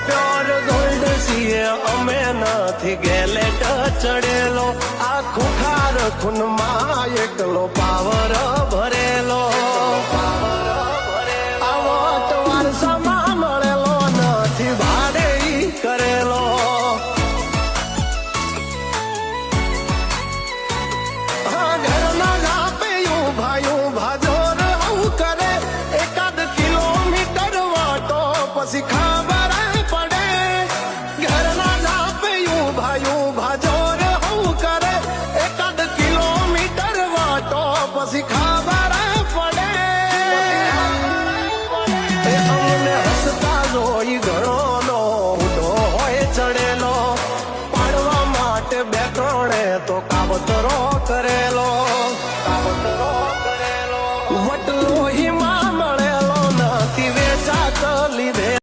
pure gold છીએ અમે નથી ગેલેટ ચડેલો આ ખુખાર ખૂનમાં એકલો પાવર ભરેલો આવો તો વારસામાં મળેલો નથી ભાડે ઈ કરેલો ઘરના ગાપે ભાયું ભાજોર આવું કરે એકાદ કિલોમીટર વાટો પછી ખબર